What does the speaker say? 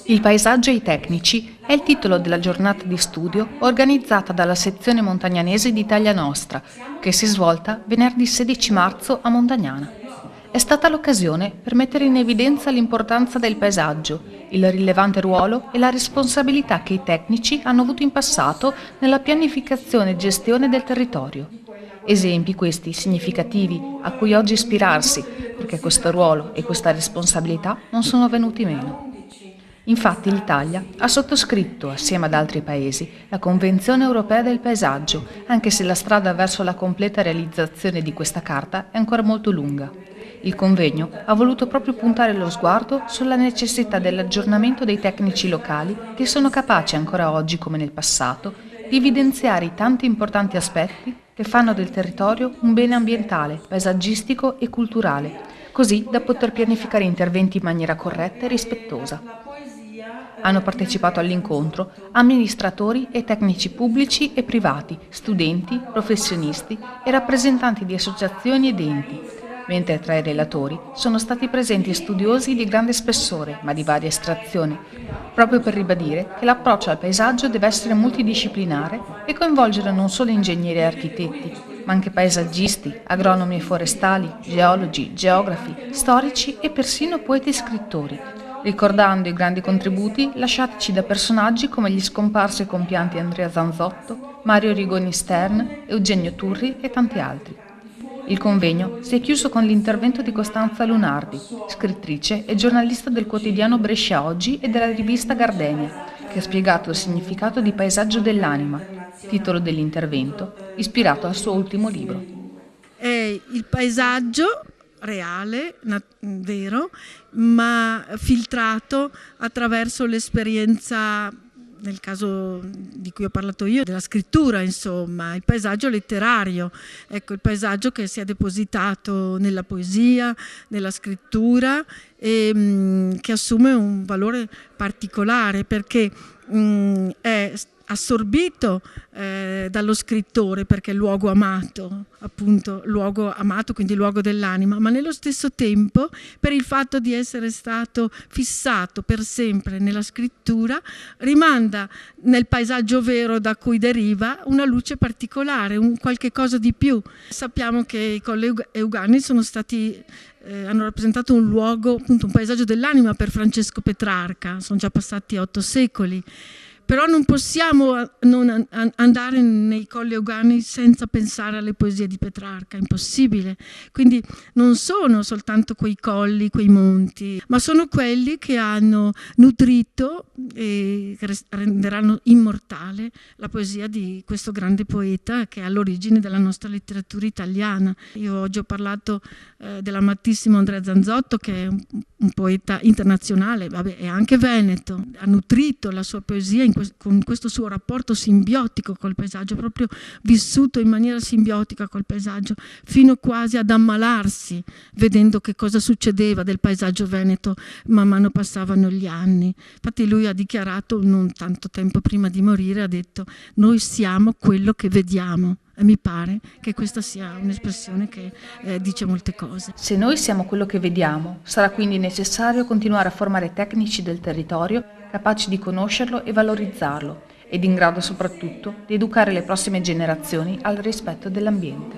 Il paesaggio e i tecnici è il titolo della giornata di studio organizzata dalla sezione montagnanese di Italia Nostra, che si è svolta venerdì 16 marzo a Montagnana. È stata l'occasione per mettere in evidenza l'importanza del paesaggio, il rilevante ruolo e la responsabilità che i tecnici hanno avuto in passato nella pianificazione e gestione del territorio. Esempi questi significativi a cui oggi ispirarsi, perché questo ruolo e questa responsabilità non sono venuti meno. Infatti l'Italia ha sottoscritto, assieme ad altri paesi, la Convenzione europea del paesaggio, anche se la strada verso la completa realizzazione di questa carta è ancora molto lunga. Il convegno ha voluto proprio puntare lo sguardo sulla necessità dell'aggiornamento dei tecnici locali che sono capaci ancora oggi, come nel passato, di evidenziare i tanti importanti aspetti che fanno del territorio un bene ambientale, paesaggistico e culturale, così da poter pianificare interventi in maniera corretta e rispettosa. Hanno partecipato all'incontro amministratori e tecnici pubblici e privati, studenti, professionisti e rappresentanti di associazioni ed enti, mentre tra i relatori sono stati presenti studiosi di grande spessore, ma di varia estrazione, proprio per ribadire che l'approccio al paesaggio deve essere multidisciplinare e coinvolgere non solo ingegneri e architetti, ma anche paesaggisti, agronomi e forestali, geologi, geografi, storici e persino poeti e scrittori, ricordando i grandi contributi lasciatici da personaggi come gli scomparsi e compianti Andrea Zanzotto, Mario Rigoni Stern, Eugenio Turri e tanti altri. Il convegno si è chiuso con l'intervento di Costanza Lunardi, scrittrice e giornalista del quotidiano Brescia Oggi e della rivista Gardenia, che ha spiegato il significato di paesaggio dell'anima, titolo dell'intervento, ispirato al suo ultimo libro. È il paesaggio reale, vero, ma filtrato attraverso l'esperienza, nel caso di cui ho parlato io, della scrittura, insomma, il paesaggio letterario, ecco, il paesaggio che si è depositato nella poesia, nella scrittura e che assume un valore particolare perché è assorbito dallo scrittore perché è il luogo amato, appunto luogo amato, quindi luogo dell'anima, ma nello stesso tempo per il fatto di essere stato fissato per sempre nella scrittura rimanda nel paesaggio vero da cui deriva una luce particolare, un qualche cosa di più. Sappiamo che i Colli Euganei sono stati hanno rappresentato un luogo, appunto un paesaggio dell'anima per Francesco Petrarca, sono già passati 8 secoli. Però non possiamo non andare nei Colli Euganei senza pensare alle poesie di Petrarca, è impossibile. Quindi non sono soltanto quei colli, quei monti, ma sono quelli che hanno nutrito e renderanno immortale la poesia di questo grande poeta che è all'origine della nostra letteratura italiana. Io oggi ho parlato dell'amatissimo Andrea Zanzotto, che è un poeta internazionale, vabbè, è anche veneto, ha nutrito la sua poesia con questo suo rapporto simbiotico col paesaggio, proprio vissuto in maniera simbiotica col paesaggio, fino quasi ad ammalarsi, vedendo che cosa succedeva del paesaggio veneto man mano passavano gli anni. Infatti lui ha dichiarato, non tanto tempo prima di morire, ha detto: noi siamo quello che vediamo. E mi pare che questa sia un'espressione che dice molte cose. Se noi siamo quello che vediamo, sarà quindi necessario continuare a formare tecnici del territorio capaci di conoscerlo e valorizzarlo ed in grado soprattutto di educare le prossime generazioni al rispetto dell'ambiente.